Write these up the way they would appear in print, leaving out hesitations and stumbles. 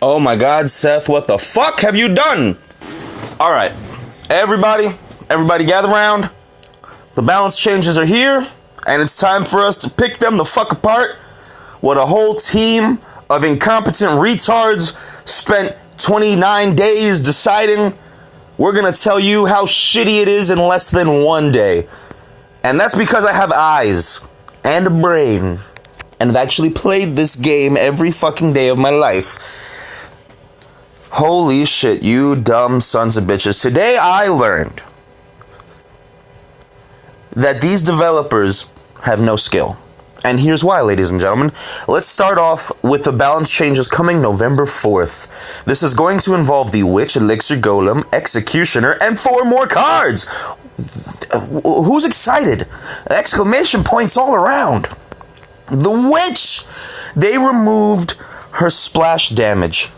Oh my God, Seth, what the fuck have you done? All right, everybody gather around. The balance changes are here, and it's time for us to pick them the fuck apart. What a whole team of incompetent retards spent 29 days deciding. We're gonna tell you how shitty it is in less than 1 day. And that's because I have eyes and a brain, and I've actually played this game every fucking day of my life. Holy shit, you dumb sons of bitches. Today I learned that these developers have no skill. And here's why, ladies and gentlemen. Let's start off with the balance changes coming November 4th. This is going to involve the Witch, Elixir Golem, Executioner, and 4 more cards. Who's excited? Exclamation points all around. The Witch, they removed her splash damage.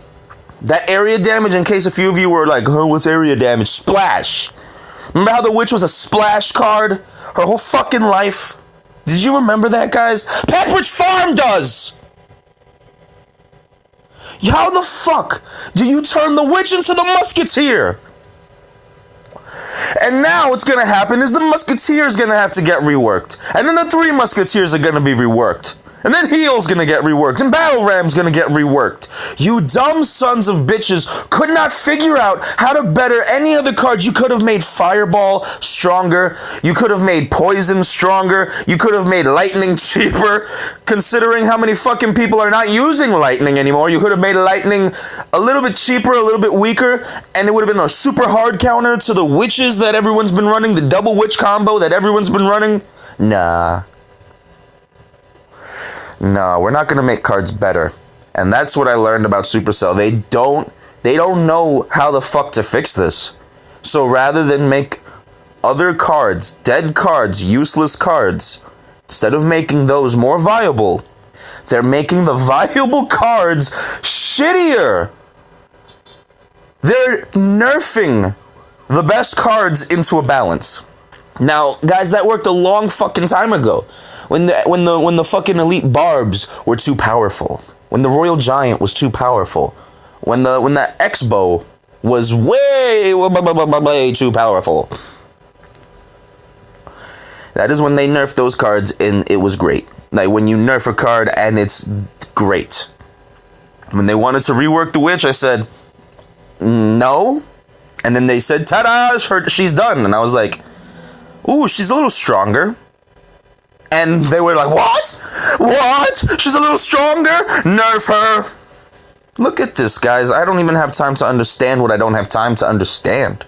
That area damage, in case a few of you were like, oh, what's area damage? Splash. Remember how the Witch was a splash card her whole fucking life? Did you remember that, guys? Pepperidge Farm does! How the fuck do you turn the Witch into the Musketeer? And now what's gonna happen is the Musketeer is gonna have to get reworked. And then the 3 Musketeers are gonna be reworked. And then Heel's gonna get reworked, and Battle Ram's gonna get reworked. You dumb sons of bitches could not figure out how to better any other cards. You could have made Fireball stronger. You could have made Poison stronger. You could have made Lightning cheaper. Considering how many fucking people are not using Lightning anymore, you could have made Lightning a little bit cheaper, a little bit weaker, and it would have been a super hard counter to the Witches that everyone's been running, the double Witch combo that everyone's been running. Nah. No, we're not gonna make cards better. And that's what I learned about Supercell. They don't know how the fuck to fix this. So rather than make other cards, dead cards, useless cards, instead of making those more viable, they're making the viable cards shittier. They're nerfing the best cards into a balance. Now, guys, that worked a long fucking time ago. When the fucking elite barbs were too powerful. When the Royal Giant was too powerful. When the X-Bow was way too powerful. That is when they nerfed those cards and it was great. Like when you nerf a card and it's great. When they wanted to rework the Witch, I said, no. And then they said, ta-da, she's done. And I was like, ooh, she's a little stronger. And they were like, what? What? She's a little stronger? Nerf her. Look at this, guys. I don't even have time to understand what I don't have time to understand.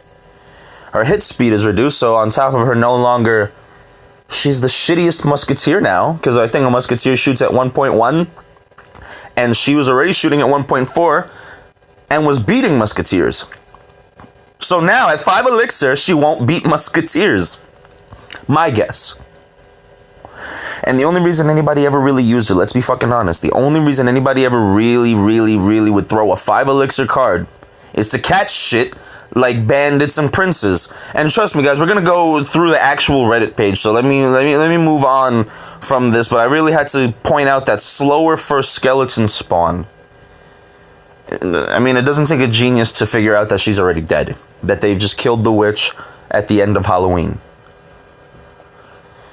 Her hit speed is reduced, so on top of her no longer... She's the shittiest Musketeer now, because I think a Musketeer shoots at 1.1, and she was already shooting at 1.4, and was beating Musketeers. So now, at 5 Elixir, she won't beat Musketeers. My guess. And the only reason anybody ever really used her, let's be fucking honest, the only reason anybody ever really would throw a 5 Elixir card is to catch shit like bandits and princes. And trust me, guys, we're gonna go through the actual Reddit page, so let me move on from this, but I really had to point out that slower first skeleton spawn. I mean, it doesn't take a genius to figure out that she's already dead. That they've just killed the Witch at the end of Halloween.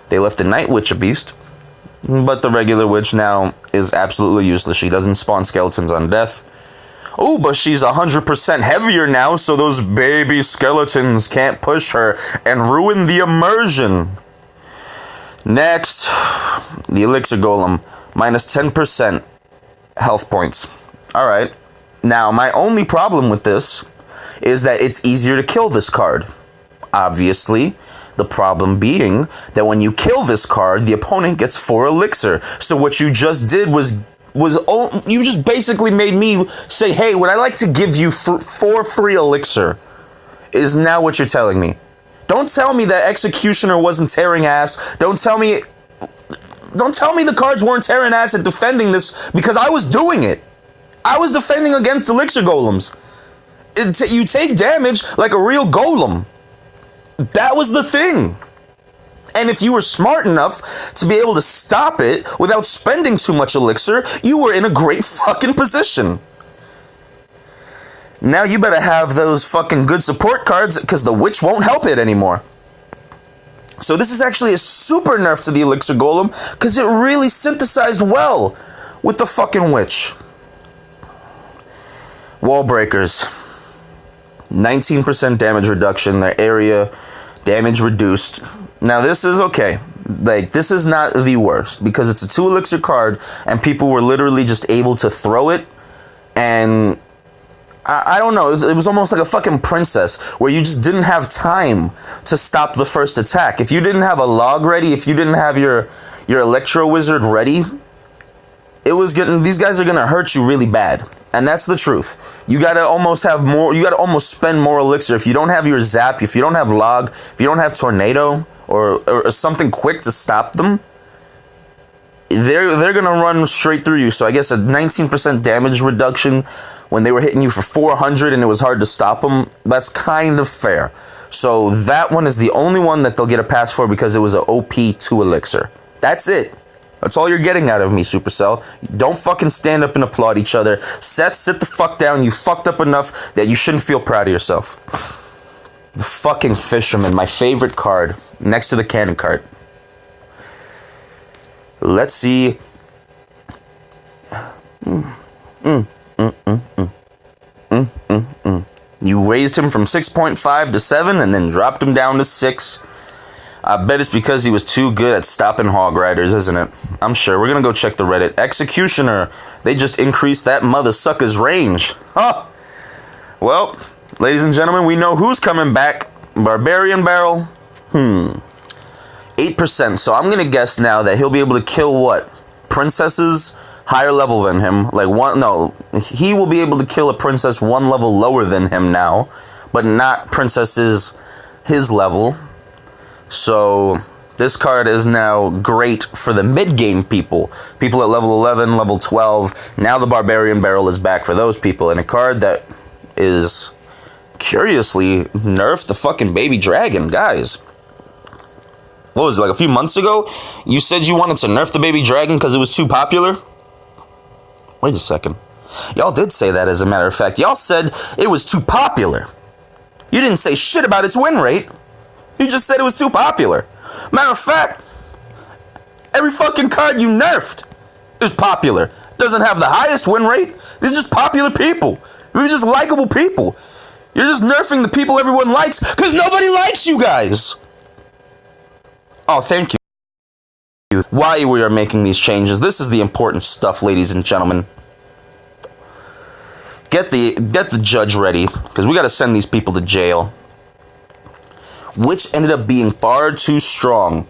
They left the Night Witch a beast, but the regular Witch now is absolutely useless. She doesn't spawn skeletons on death. Oh, but she's 100% heavier now, so those baby skeletons can't push her and ruin the immersion. Next, the Elixir Golem, minus 10% health points. Alright, now my only problem with this is that it's easier to kill this card. Obviously. The problem being that when you kill this card, the opponent gets 4 Elixir. So what you just did was you just basically made me say, hey, would I like to give you 4 free Elixir? Is now what you're telling me. Don't tell me that Executioner wasn't tearing ass. Don't tell me the cards weren't tearing ass at defending this, because I was doing it. I was defending against Elixir Golems. You take damage like a real golem. That was the thing. And if you were smart enough to be able to stop it without spending too much elixir, you were in a great fucking position. Now you better have those fucking good support cards because the witch won't help it anymore. So this is actually a super nerf to the Elixir Golem because it really synthesized well with the fucking witch. Wall breakers. 19% damage reduction. Their area damage reduced. Now this is okay. Like, this is not the worst because it's a 2 elixir card and people were literally just able to throw it, and I don't know, it was almost like a fucking princess where you just didn't have time to stop the first attack. If you didn't have a log ready, if you didn't have your Electro Wizard ready, these guys are gonna hurt you really bad. And that's the truth. You gotta almost spend more elixir. If you don't have your zap, if you don't have log, if you don't have tornado or something quick to stop them, they're gonna run straight through you. So I guess a 19% damage reduction when they were hitting you for 400 and it was hard to stop them, that's kind of fair. So that one is the only one that they'll get a pass for because it was an OP 2 elixir. That's it. That's all you're getting out of me, Supercell. Don't fucking stand up and applaud each other. Seth, sit the fuck down. You fucked up enough that you shouldn't feel proud of yourself. The fucking Fisherman, my favorite card, next to the Cannon card. Let's see. You raised him from 6.5 to 7 and then dropped him down to 6. I bet it's because he was too good at stopping Hog Riders, isn't it? I'm sure. We're going to go check the Reddit. Executioner. They just increased that mother sucker's range. Huh. Well, ladies and gentlemen, we know who's coming back. Barbarian Barrel. 8%. So I'm going to guess now that he'll be able to kill what? Princesses higher level than him. He will be able to kill a princess 1 level lower than him now. But not princesses his level. So this card is now great for the mid-game people. People at level 11, level 12. Now the Barbarian Barrel is back for those people. And a card that is curiously nerfed the fucking baby dragon. Guys, what was it, like a few months ago? You said you wanted to nerf the baby dragon because it was too popular? Wait a second. Y'all did say that, as a matter of fact. Y'all said it was too popular. You didn't say shit about its win rate. You just said it was too popular. Matter of fact, every fucking card you nerfed is popular. Doesn't have the highest win rate. These are just popular people. These are just likable people. You're just nerfing the people everyone likes because nobody likes you guys. Oh, thank you. Why we are making these changes. This is the important stuff, ladies and gentlemen. Get the judge ready because we got to send these people to jail. Which ended up being far too strong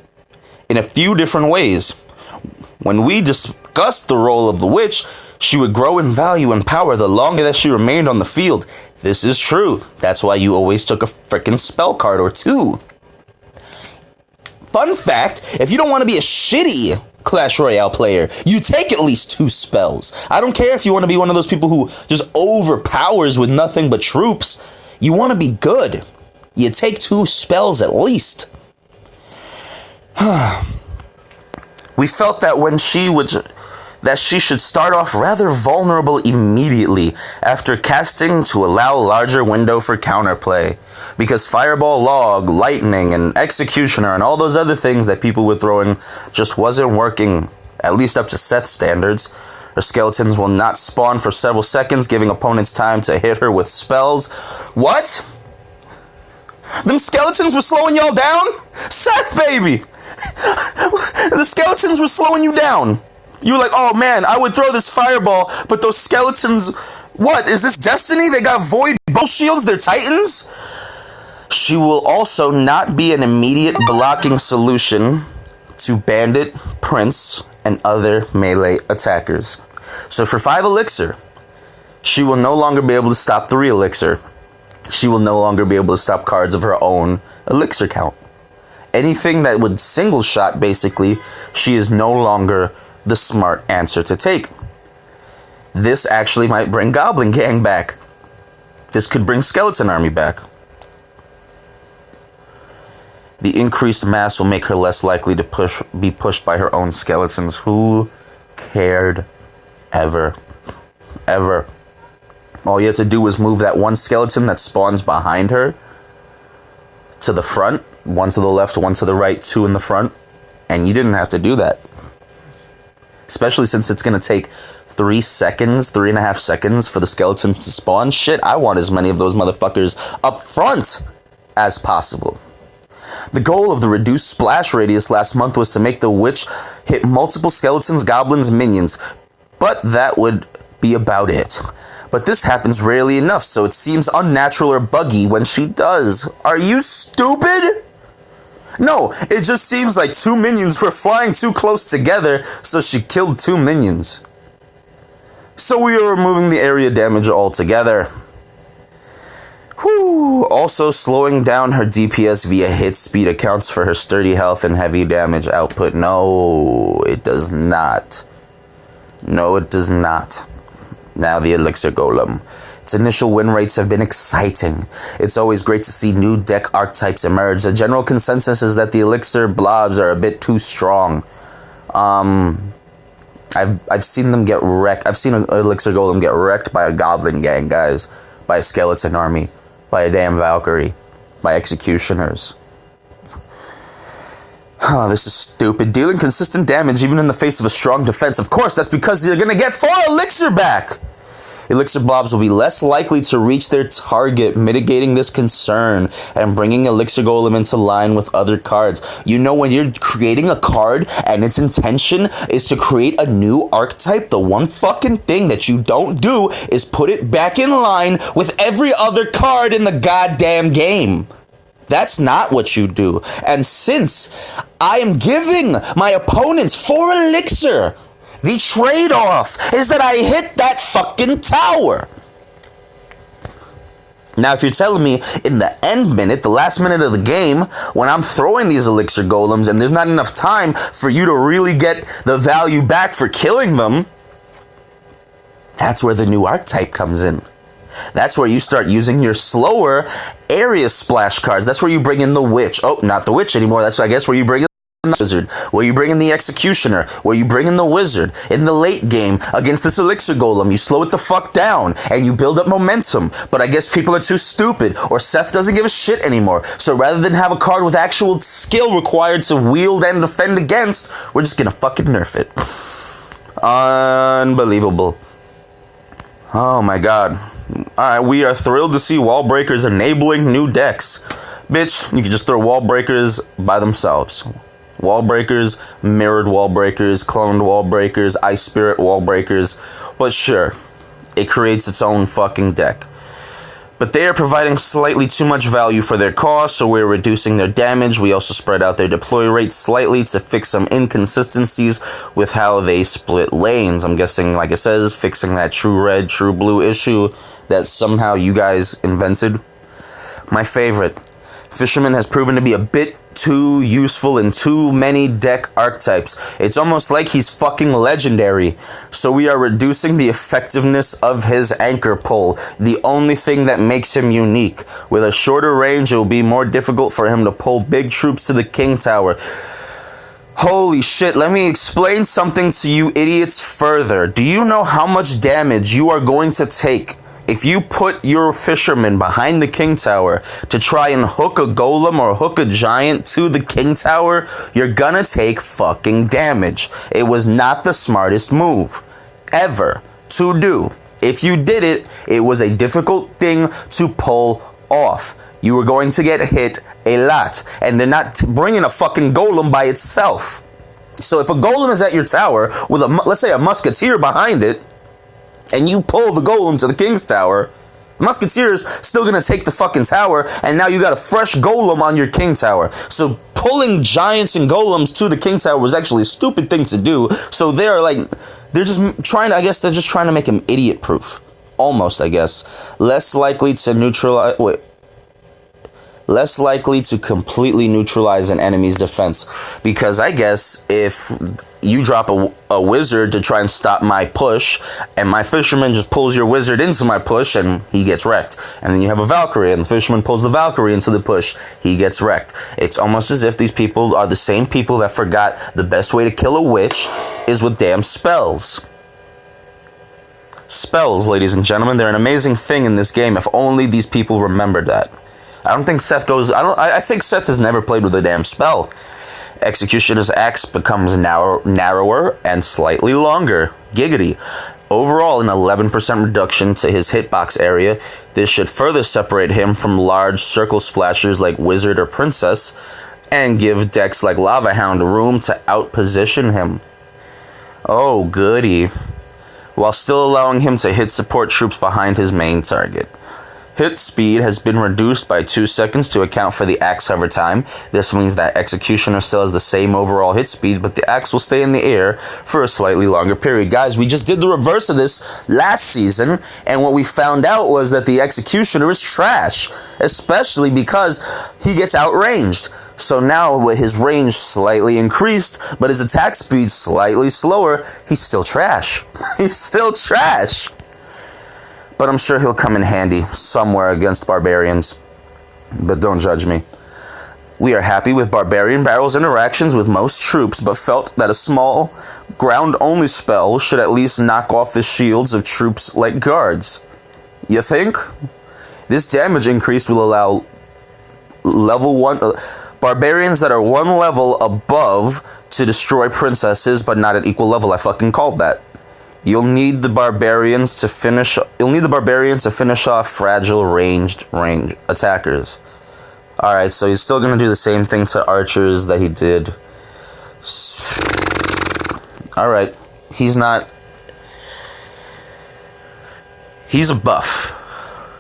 in a few different ways. When we discussed the role of the witch, she would grow in value and power the longer that she remained on the field. This is true. That's why you always took a freaking spell card or 2. Fun fact, if you don't want to be a shitty Clash Royale player, you take at least 2 spells. I don't care if you want to be one of those people who just overpowers with nothing but troops. You want to be good. You take 2 spells at least. We felt that she should start off rather vulnerable immediately after casting to allow larger window for counterplay. Because Fireball, Log, Lightning, and Executioner, and all those other things that people were throwing just wasn't working, at least up to Seth's standards. Her skeletons will not spawn for several seconds, giving opponents time to hit her with spells. What? Them skeletons were slowing y'all down? Seth, baby! The skeletons were slowing you down. You were like, oh man, I would throw this fireball, but those skeletons... What? Is this Destiny? They got void bow shields? They're titans? She will also not be an immediate blocking solution to Bandit, Prince, and other melee attackers. So for 5 elixir, she will no longer be able to stop 3 elixir. She will no longer be able to stop cards of her own elixir count. Anything that would single shot, basically, she is no longer the smart answer to take. This actually might bring Goblin Gang back. This could bring Skeleton Army back. The increased mass will make her less likely to be pushed by her own skeletons. Who cared ever? Ever. Oh All you have to do is move that one skeleton that spawns behind her to the front. One to the left, one to the right, two in the front. And you didn't have to do that. Especially since it's going to take 3.5 seconds for the skeleton to spawn. Shit, I want as many of those motherfuckers up front as possible. The goal of the reduced splash radius last month was to make the witch hit multiple skeletons, goblins, minions. But that would be about it. But this happens rarely enough, so it seems unnatural or buggy when she does. Are you stupid? No, it just seems like 2 minions were flying too close together, so she killed 2 minions. So we are removing the area damage altogether. Whew. Also, slowing down her DPS via hit speed accounts for her sturdy health and heavy damage output. No, it does not. No, it does not. Now the Elixir Golem. Its initial win rates have been exciting. It's always great to see new deck archetypes emerge. The general consensus is that the Elixir blobs are a bit too strong. I've seen them get wrecked. I've seen an Elixir Golem get wrecked by a Goblin gang, guys. By a Skeleton Army. By a damn Valkyrie. By Executioners. Oh, this is stupid. Dealing consistent damage even in the face of a strong defense. Of course, that's because you're going to get 4 Elixir back. Elixir blobs will be less likely to reach their target, mitigating this concern and bringing Elixir Golem into line with other cards. You know, when you're creating a card and its intention is to create a new archetype, the one fucking thing that you don't do is put it back in line with every other card in the goddamn game. That's not what you do. And since I am giving my opponents 4 Elixir, the trade-off is that I hit that fucking tower. Now, if you're telling me in the end minute, the last minute of the game, when I'm throwing these Elixir Golems and there's not enough time for you to really get the value back for killing them, that's where the new archetype comes in. That's where you start using your slower area splash cards. That's where you bring in the Witch. Oh, not the Witch anymore. That's, I guess, where you bring in the Wizard. Where you bring in the Executioner. Where you bring in the Wizard. In the late game, against this Elixir Golem, you slow it the fuck down. And you build up momentum. But I guess people are too stupid. Or Seth doesn't give a shit anymore. So rather than have a card with actual skill required to wield and defend against, we're just gonna fucking nerf it. Unbelievable. Oh my god. Alright, we are thrilled to see wall breakers enabling new decks. Bitch, you can just throw wall breakers by themselves. Wall breakers, mirrored wall breakers, cloned wall breakers, ice spirit wall breakers. But sure, it creates its own fucking deck. But they are providing slightly too much value for their cost, so we're reducing their damage. We also spread out their deploy rate slightly to fix some inconsistencies with how they split lanes. I'm guessing, like it says, fixing that true red, true blue issue that somehow you guys invented. My favorite. Fisherman has proven to be a bit too useful in too many deck archetypes. It's almost like he's fucking legendary. So we are reducing the effectiveness of his anchor pull, the only thing that makes him unique. With a shorter range, it will be more difficult for him to pull big troops to the King Tower. Holy shit, let me explain something to you idiots further. Do you know how much damage you are going to take if you put your fisherman behind the King Tower to try and hook a golem or hook a giant to the King Tower? You're gonna take fucking damage. It was not the smartest move ever to do. If you did it, it was a difficult thing to pull off. You were going to get hit a lot. And they're not bringing a fucking golem by itself. So if a golem is at your tower with let's say a musketeer behind it, and you pull the golem to the King's Tower, the musketeer's still gonna take the fucking tower, and now you got a fresh golem on your King Tower. So pulling giants and golems to the King Tower was actually a stupid thing to do. So they're just trying to make him idiot proof. Almost, I guess. Less likely to completely neutralize an enemy's defense. Because I guess if you drop a wizard to try and stop my push, and my fisherman just pulls your wizard into my push, and he gets wrecked. And then you have a Valkyrie, and the fisherman pulls the Valkyrie into the push, he gets wrecked. It's almost as if these people are the same people that forgot the best way to kill a witch is with damn spells. Spells, ladies and gentlemen, they're an amazing thing in this game if only these people remembered that. I don't think Seth goes... I think Seth has never played with a damn spell. Executioner's axe becomes narrower and slightly longer. Giggity. Overall, an 11% reduction to his hitbox area. This should further separate him from large circle splashers like Wizard or Princess, and give decks like Lava Hound room to outposition him. Oh, goody. While still allowing him to hit support troops behind his main target. Hit speed has been reduced by 2 seconds to account for the axe hover time. This means that Executioner still has the same overall hit speed, but the axe will stay in the air for a slightly longer period. Guys, we just did the reverse of this last season, and what we found out was that the Executioner is trash, especially because he gets outranged. So now, with his range slightly increased, but his attack speed slightly slower, he's still trash. He's still trash. But I'm sure he'll come in handy somewhere against Barbarians. But don't judge me. We are happy with Barbarian Barrel's interactions with most troops, but felt that a small, ground-only spell should at least knock off the shields of troops like guards. You think? This damage increase will allow level 1... Barbarians that are 1 level above to destroy princesses, but not at equal level. I fucking called that. You'll need the barbarians to finish off fragile ranged attackers. Alright, so he's still gonna do the same thing to archers that he did. Alright. He's a buff.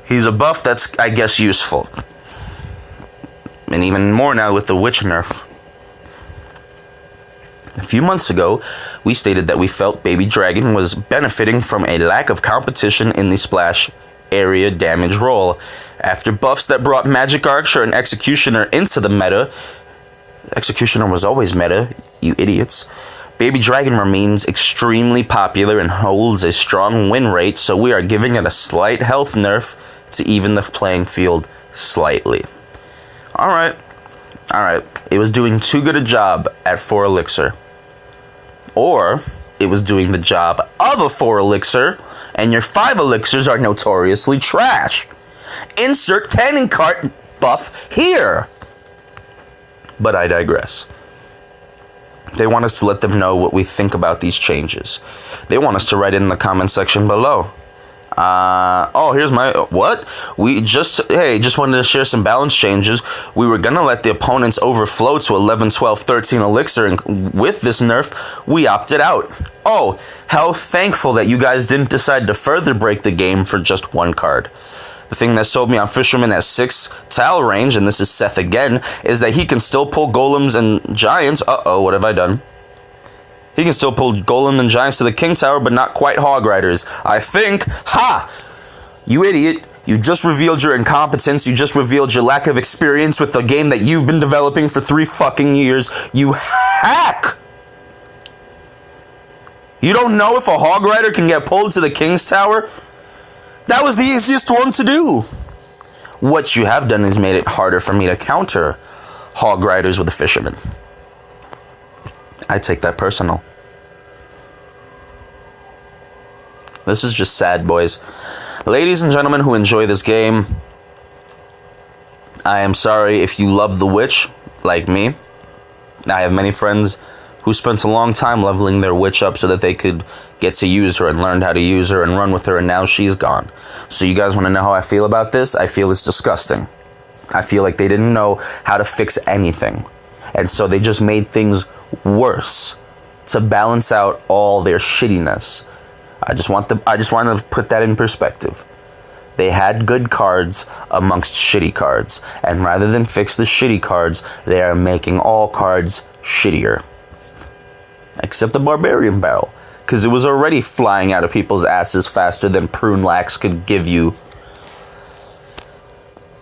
He's a buff that's, I guess, useful. And even more now with the witch nerf. A few months ago, we stated that we felt Baby Dragon was benefiting from a lack of competition in the splash area damage role. After buffs that brought Magic Archer and Executioner into the meta, Executioner was always meta, you idiots, Baby Dragon remains extremely popular and holds a strong win rate, so we are giving it a slight health nerf to even the playing field slightly. Alright. It was doing too good a job at 4 elixir. Or it was doing the job of a 4 elixir, and your 5 elixirs are notoriously trash. Insert cannon cart buff here. But I digress. They want us to let them know what we think about these changes. They want us to write it in the comment section below. Here's my, what? Just wanted to share some balance changes. We were gonna let the opponents overflow to 11, 12, 13 elixir, and with this nerf, we opted out. Oh, how thankful that you guys didn't decide to further break the game for just 1 card. The thing that sold me on Fisherman at 6 tile range, and this is Seth again, is that he can still pull golems and giants. What have I done? He can still pull Golem and Giants to the King Tower, but not quite Hog Riders. I think. Ha! You idiot. You just revealed your incompetence. You just revealed your lack of experience with the game that you've been developing for 3 fucking years. You hack! You don't know if a Hog Rider can get pulled to the King's Tower? That was the easiest one to do. What you have done is made it harder for me to counter Hog Riders with a Fisherman. I take that personal. This is just sad, boys. Ladies and gentlemen who enjoy this game, I am sorry if you love the witch, like me. I have many friends who spent a long time leveling their witch up so that they could get to use her and learned how to use her and run with her, and now she's gone. So you guys want to know how I feel about this? I feel it's disgusting. I feel like they didn't know how to fix anything. And so they just made things worse to balance out all their shittiness. I just want to put that in perspective. They had good cards amongst shitty cards, and rather than fix the shitty cards, they are making all cards shittier. Except the Barbarian Barrel, because it was already flying out of people's asses faster than Prune Lax could give you.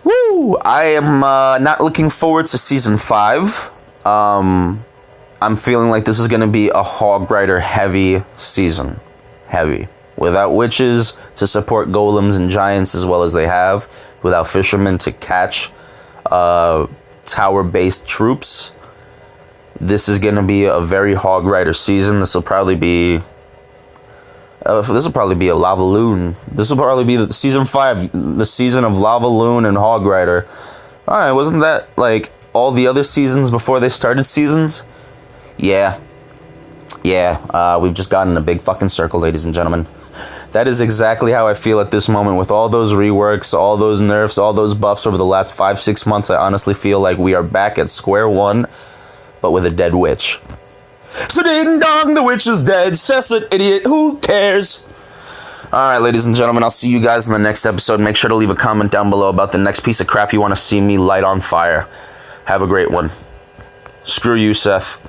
Woo! I am not looking forward to Season 5. I'm feeling like this is going to be a Hog Rider heavy season. Heavy. Without witches to support golems and giants as well as they have. Without fishermen to catch tower-based troops. This is going to be a very Hog Rider season. This will probably be This will probably be a Lava Loon. This will probably be the season 5, the season of Lava Loon and Hog Rider. Alright, wasn't that like all the other seasons before they started seasons? Yeah. Yeah, we've just gotten a big fucking circle, ladies and gentlemen. That is exactly how I feel at this moment with all those reworks, all those nerfs, all those buffs over the last 5-6 months. I honestly feel like we are back at square one, but with a dead witch. So ding dong, the witch is dead. Cesslet, idiot, who cares? Alright, ladies and gentlemen, I'll see you guys in the next episode. Make sure to leave a comment down below about the next piece of crap you want to see me light on fire. Have a great one. Screw you, Seth.